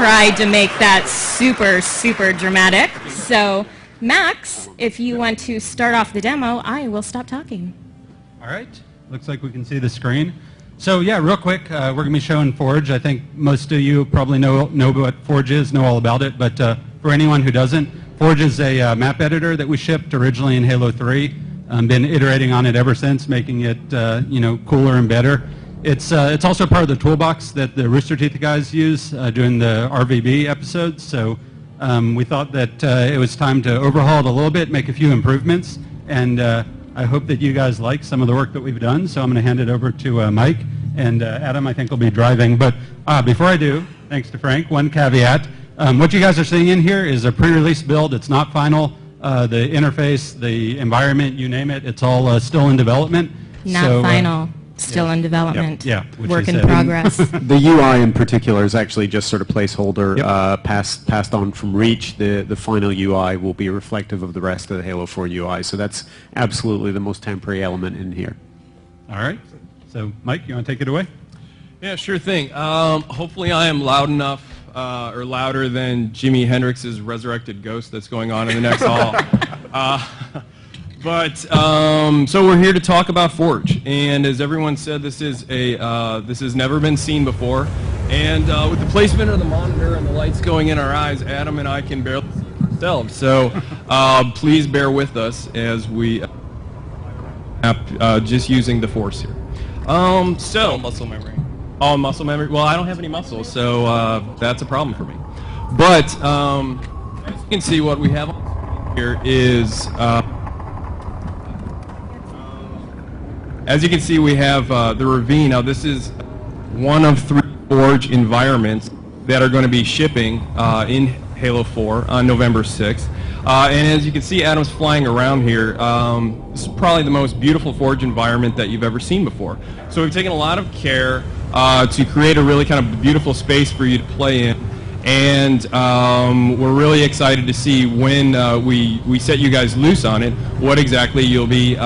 tried to make that super, super dramatic. So, Max, if you want to start off the demo, I will stop talking. All right. Looks like we can see the screen. So yeah, real quick, we're going to be showing Forge. I think most of you probably know what Forge is, know all about it, but for anyone who doesn't, Forge is a map editor that we shipped originally in Halo 3. Been iterating on it ever since, making it cooler and better. It's also part of the toolbox that the Rooster Teeth guys use doing the RVB episodes. So we thought that it was time to overhaul it a little bit, make a few improvements, and I hope that you guys like some of the work that we've done. So I'm going to hand it over to Mike, and Adam I think will be driving. But before I do, thanks to Frank, one caveat. What you guys are seeing in here is a pre-release build. It's not final. The interface, the environment, you name it, it's all still in development. Not final. Still in development. Yeah. Work in progress. The UI in particular is actually just sort of placeholder passed on from Reach. The final UI will be reflective of the rest of the Halo 4 UI. So that's absolutely the most temporary element in here. All right. So Mike, you want to take it away? Yeah, sure thing. Hopefully I am loud enough or louder than Jimi Hendrix's Resurrected Ghost that's going on in the next hall. So we're here to talk about Forge, and as everyone said, this is this has never been seen before, and with the placement of the monitor and the lights going in our eyes, Adam and I can barely see ourselves. So please bear with us as we just using the Force here. All muscle memory. All muscle memory. Well, I don't have any muscles, so that's a problem for me. But as you can see, what we have here is. As you can see, we have the Ravine. Now, this is one of 3 Forge environments that are going to be shipping in Halo 4 on November 6th. And as you can see, Adam's flying around here. This is probably the most beautiful Forge environment that you've ever seen before. So we've taken a lot of care to create a really kind of beautiful space for you to play in. And we're really excited to see when we set you guys loose on it, what exactly you'll be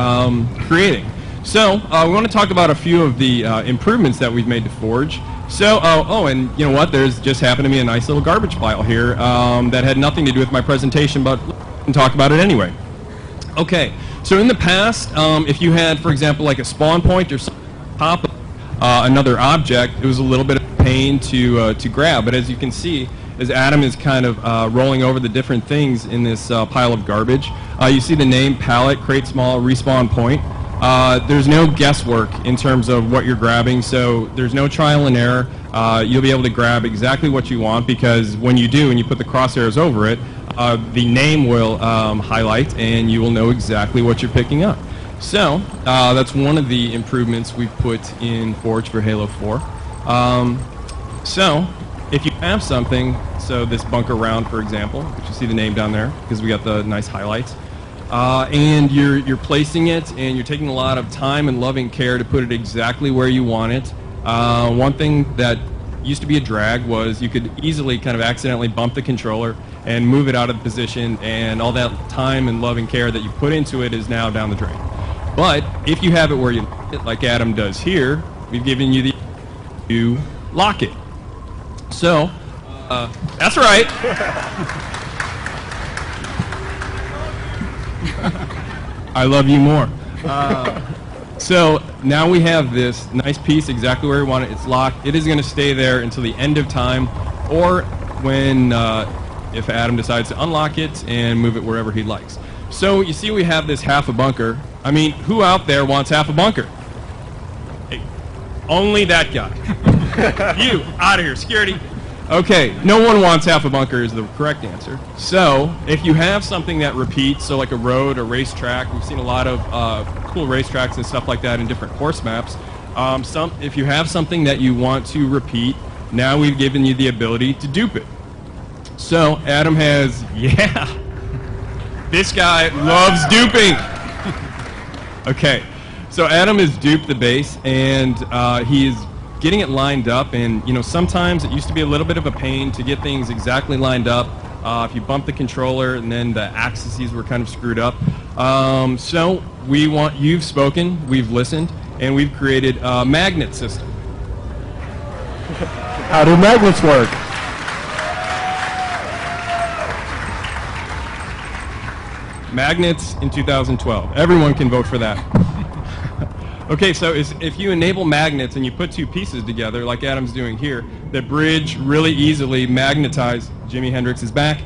creating. So we want to talk about a few of the improvements that we've made to Forge. So, and you know what? There's just happened to be a nice little garbage pile here that had nothing to do with my presentation, but we can talk about it anyway. Okay, so in the past, if you had, for example, like a spawn point or something on top of another object, it was a little bit of a pain to grab. But as you can see, as Adam is kind of rolling over the different things in this pile of garbage, you see the name palette, create small, respawn point. There's no guesswork in terms of what you're grabbing, so there's no trial and error. You'll be able to grab exactly what you want, because when you do and you put the crosshairs over it, the name will highlight and you will know exactly what you're picking up. So that's one of the improvements we've put in Forge for Halo 4. So if you have something, so this bunker round, for example, which you see the name down there because we got the nice highlights, and you're placing it and you're taking a lot of time and loving care to put it exactly where you want it. One thing that used to be a drag was you could easily kind of accidentally bump the controller and move it out of the position, and all that time and loving care that you put into it is now down the drain. But if you have it where you like Adam does here, we've given you the to lock it. So that's right. I love you more. So now we have this nice piece exactly where we want it. It's locked. It is going to stay there until the end of time, or when if Adam decides to unlock it and move it wherever he likes. So you see we have this half a bunker. I mean, who out there wants half a bunker? Hey, only that guy. You, out of here, security. Okay, no one wants half a bunker is the correct answer. So if you have something that repeats, so like a road or racetrack, we've seen a lot of cool racetracks and stuff like that in different course maps. If you have something that you want to repeat, now we've given you the ability to dupe it. So Adam has, this guy loves duping. Okay, so Adam has duped the base, and he is getting it lined up, and you know, sometimes it used to be a little bit of a pain to get things exactly lined up. If you bump the controller and then the axes were kind of screwed up. So you've spoken, we've listened, and we've created a magnet system. How do magnets work? Magnets in 2012. Everyone can vote for that. Okay, so if you enable magnets and you put two pieces together, like Adam's doing here, that bridge really easily magnetize. Jimi Hendrix is back.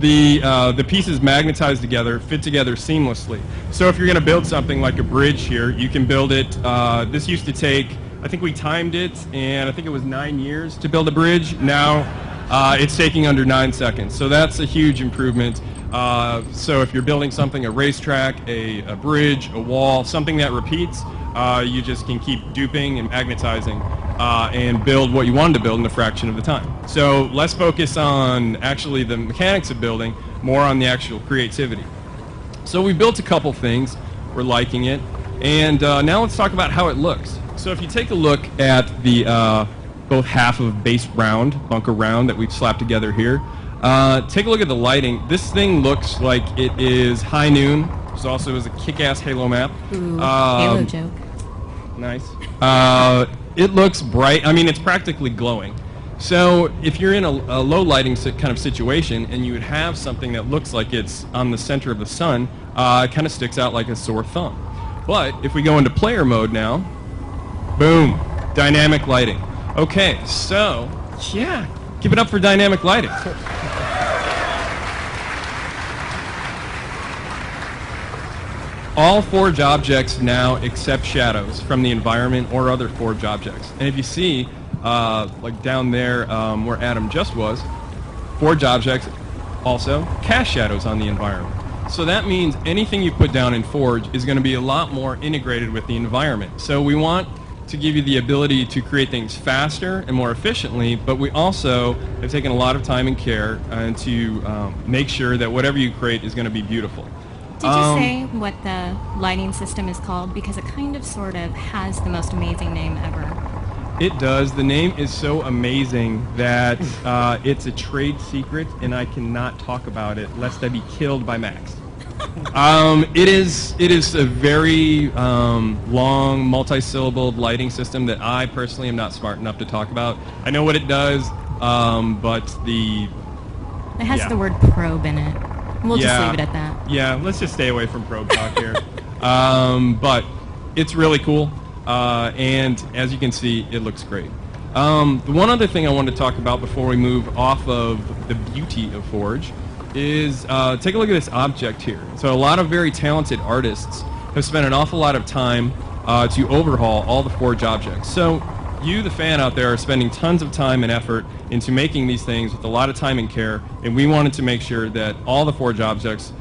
The pieces magnetize together, fit together seamlessly. So if you're going to build something like a bridge here, you can build it. This used to take, I think we timed it, and I think it was 9 years to build a bridge. Now it's taking under 9 seconds. So that's a huge improvement. So if you're building something, a racetrack, a bridge, a wall, something that repeats, you just can keep duping and magnetizing and build what you wanted to build in a fraction of the time. So less focus on actually the mechanics of building, more on the actual creativity. So we built a couple things. We're liking it. And now let's talk about how it looks. So if you take a look at the both half of base round, bunker round that we've slapped together here, take a look at the lighting. This thing looks like it is high noon. This also is a kick-ass Halo map. Ooh, Halo joke. Nice. It looks bright. I mean, it's practically glowing. So if you're in a low lighting kind of situation and you would have something that looks like it's on the center of the sun, it kind of sticks out like a sore thumb. But if we go into player mode now, boom, dynamic lighting. Okay, so, yeah, give it up for dynamic lighting. All Forge objects now accept shadows from the environment or other Forge objects. And if you see, like down there where Adam just was, Forge objects also cast shadows on the environment. So that means anything you put down in Forge is going to be a lot more integrated with the environment. So we want to give you the ability to create things faster and more efficiently, but we also have taken a lot of time and care to make sure that whatever you create is going to be beautiful. Did you say what the lighting system is called? Because it kind of sort of has the most amazing name ever. It does. The name is so amazing that it's a trade secret, and I cannot talk about it lest I be killed by Max. It is a very long, multi-syllabled lighting system that I personally am not smart enough to talk about. I know what it does, but the... It has the word probe in it. We'll just leave it at that. Yeah, let's just stay away from probe talk here. But it's really cool, and as you can see, it looks great. The one other thing I wanted to talk about before we move off of the beauty of Forge is take a look at this object here. So a lot of very talented artists have spent an awful lot of time to overhaul all the Forge objects. So you, the fan out there, are spending tons of time and effort into making these things with a lot of time and care, and we wanted to make sure that all the Forge objects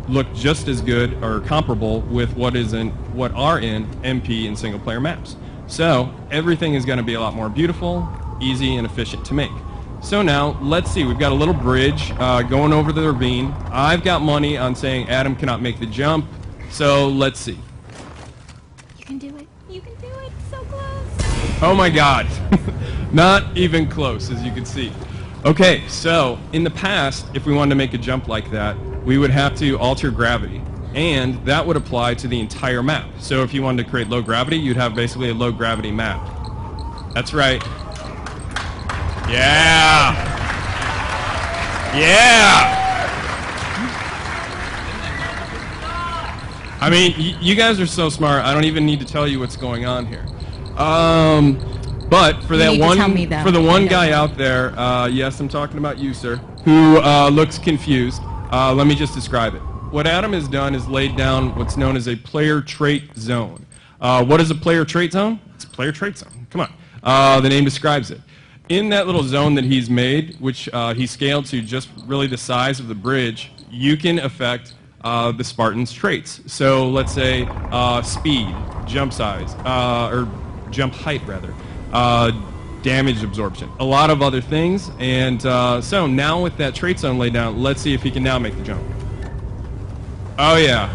look just as good or comparable with what are in MP and single player maps. So everything is going to be a lot more beautiful, easy, and efficient to make. So now, let's see, we've got a little bridge going over the ravine. I've got money on saying Adam cannot make the jump, so let's see. You can do it. You can do it. So close. Oh my god. Not even close, as you can see. Okay, so in the past, if we wanted to make a jump like that, we would have to alter gravity, and that would apply to the entire map. So if you wanted to create low gravity, you'd have basically a low gravity map. That's right. Yeah! Yeah! I mean, you guys are so smart, I don't even need to tell you what's going on here. But for that one guy out there, yes, I'm talking about you, sir, who looks confused, let me just describe it. What Adam has done is laid down what's known as a player trait zone. What is a player trait zone? It's a player trait zone. Come on. The name describes it. In that little zone that he's made, which he scaled to just really the size of the bridge, you can affect the Spartan's traits. So let's say speed, jump size, or jump height rather, damage absorption, a lot of other things. And so now with that trait zone laid down, let's see if he can now make the jump. Oh yeah.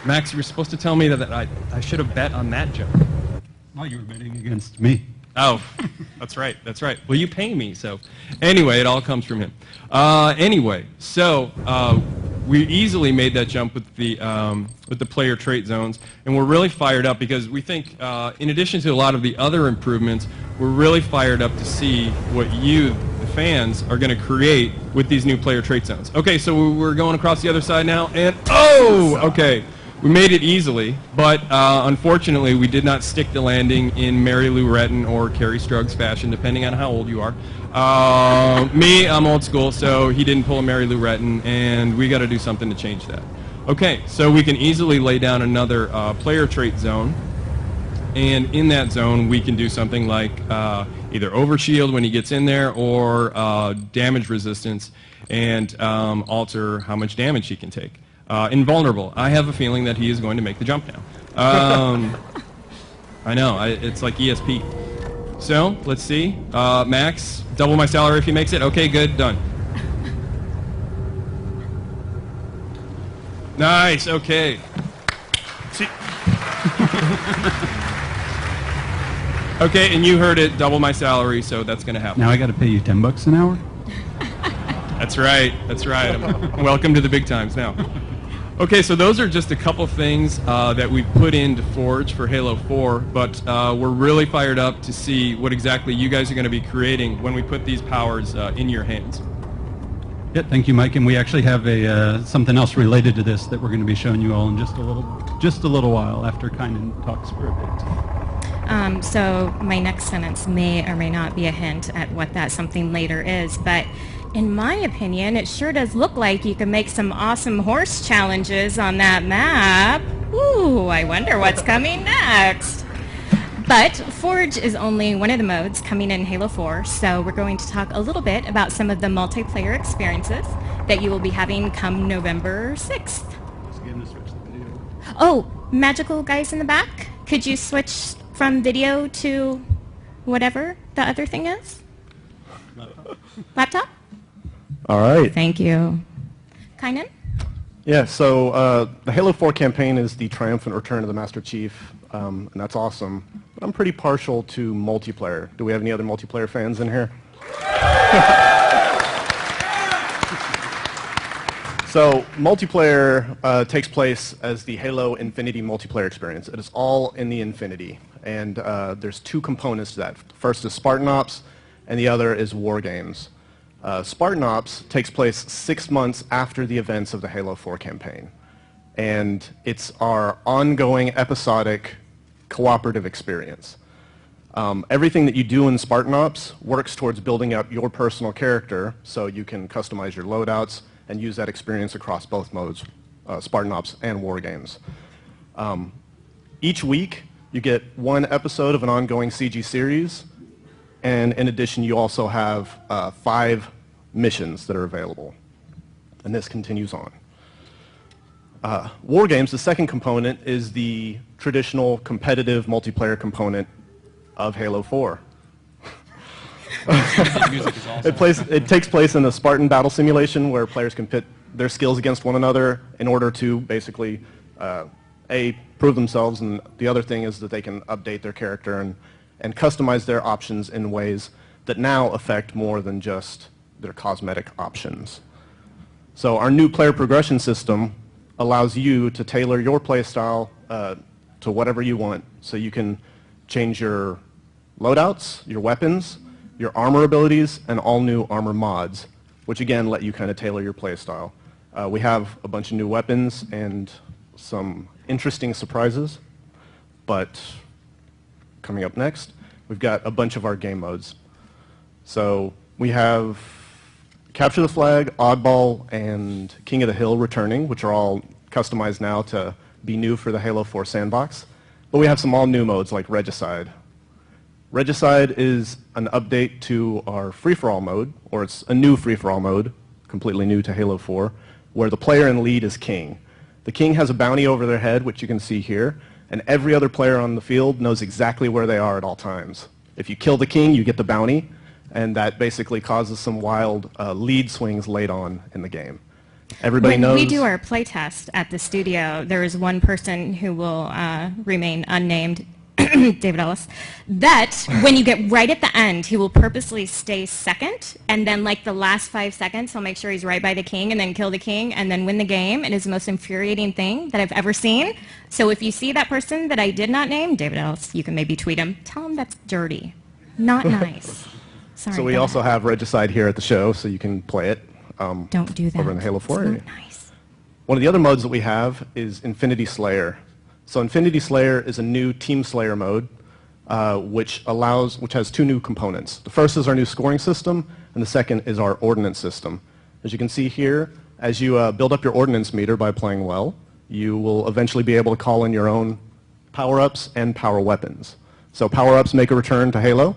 Max, you were supposed to tell me that I should have bet on that jump. No, you were betting against me. Oh, that's right, that's right. Well, you pay me, so. Anyway, it all comes from him. Anyway, so we easily made that jump with the player trait zones, and we're really fired up because we think, in addition to a lot of the other improvements, we're really fired up to see what you, the fans, are going to create with these new player trait zones. Okay, so we're going across the other side now, and okay. We made it easily, but unfortunately we did not stick the landing in Mary Lou Retton or Kerri Strug's fashion, depending on how old you are. Me, I'm old school, so he didn't pull a Mary Lou Retton, and we got to do something to change that. Okay, so we can easily lay down another player trait zone, and in that zone we can do something like either overshield when he gets in there or damage resistance, and alter how much damage he can take. Invulnerable. I have a feeling that he is going to make the jump now. I know, it's like ESP. So, let's see. Max, double my salary if he makes it. Okay, good, done. Nice, okay. Okay, and you heard it, double my salary, so that's going to happen. Now I got to pay you $10 an hour? That's right. Welcome to the big times now. Okay, so those are just a couple things that we've put into Forge for Halo 4, but we're really fired up to see what exactly you guys are going to be creating when we put these powers in your hands. Yeah, thank you, Mike. And we actually have something else related to this that we're going to be showing you all in just a little while after Kynan talks for a bit. So my next sentence may or may not be a hint at what that something later is, but in my opinion, it sure does look like you can make some awesome horse challenges on that map. Ooh, I wonder what's coming next. But Forge is only one of the modes coming in Halo 4, so we're going to talk a little bit about some of the multiplayer experiences that you will be having come November 6th. Oh, magical guys in the back, could you switch from video to whatever the other thing is? Laptop? All right. Thank you. Kynan? Yeah, so the Halo 4 campaign is the triumphant return of the Master Chief, and that's awesome. But I'm pretty partial to multiplayer. Do we have any other multiplayer fans in here? So multiplayer takes place as the Halo Infinity multiplayer experience. It is all in the Infinity, and there's two components to that. First is Spartan Ops, and the other is War Games. Spartan Ops takes place 6 months after the events of the Halo 4 campaign. And it's our ongoing, episodic, cooperative experience. Everything that you do in Spartan Ops works towards building up your personal character so you can customize your loadouts and use that experience across both modes, Spartan Ops and War Games. Each week, you get one episode of an ongoing CG series, and in addition, you also have 5 missions that are available. And this continues on. War Games, the second component, is the traditional competitive multiplayer component of Halo 4. It takes place in a Spartan battle simulation where players can pit their skills against one another in order to basically, A, prove themselves, and the other thing is that they can update their character and customize their options in ways that now affect more than just their cosmetic options. So our new player progression system allows you to tailor your playstyle to whatever you want. So you can change your loadouts, your weapons, your armor abilities, and all new armor mods, which again let you kind of tailor your playstyle. We have a bunch of new weapons and some interesting surprises, but coming up next, we've got a bunch of our game modes. So we have Capture the Flag, Oddball, and King of the Hill returning, which are all customized now to be new for the Halo 4 sandbox. But we have some all-new modes like Regicide. Regicide is an update to our free-for-all mode, or it's a new free-for-all mode, completely new to Halo 4, where the player in lead is King. The King has a bounty over their head, which you can see here, and every other player on the field knows exactly where they are at all times. If you kill the King, you get the bounty, and that basically causes some wild lead swings late on in the game. Everybody knows. When we do our playtest at the studio, there is one person who will remain unnamed David Ellis, that when you get right at the end, he will purposely stay second, and then like the last 5 seconds, he'll make sure he's right by the king, and then kill the king, and then win the game. It is the most infuriating thing that I've ever seen. So if you see that person that I did not name, David Ellis, you can maybe tweet him. Tell him that's dirty, not nice. Sorry. So we go also ahead. have Regicide here at the show, so you can play it. Don't do that. Over in the Halo 4 It's area. not nice. One of the other modes that we have is Infinity Slayer. So Infinity Slayer is a new Team Slayer mode, which has 2 new components. The first is our new scoring system, and the second is our ordnance system. As you can see here, as you build up your ordnance meter by playing well, you will eventually be able to call in your own power-ups and power weapons. So power-ups make a return to Halo.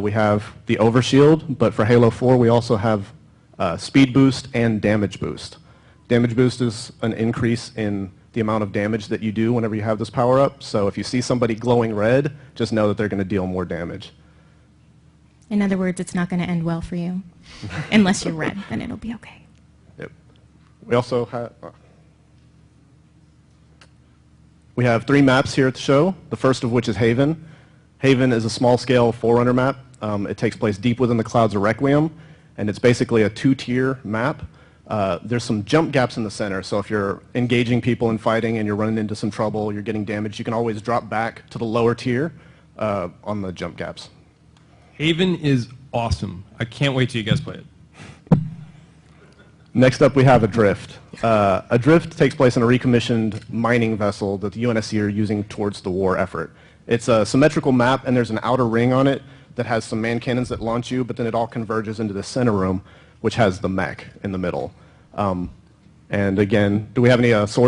We have the Overshield, but for Halo 4 we also have speed boost and damage boost. Damage boost is an increase in the amount of damage that you do whenever you have this power up. So if you see somebody glowing red, just know that they're going to deal more damage. In other words, it's not going to end well for you. Unless you're red, then it'll be okay. Yep. We also have 3 maps here at the show, the first of which is Haven. Haven is a small-scale Forerunner map. It takes place deep within the clouds of Requiem, and it's basically a 2-tier map. There's some jump gaps in the center, so if you're engaging people and fighting and you're running into some trouble, you're getting damaged, you can always drop back to the lower tier on the jump gaps. Haven is awesome. I can't wait till you guys play it. Next up, we have Adrift. Adrift takes place in a recommissioned mining vessel that the UNSC are using towards the war effort. It's a symmetrical map, and there's an outer ring on it that has some man cannons that launch you, but then it all converges into the center room, which has the mech in the middle. And again, do we have any sword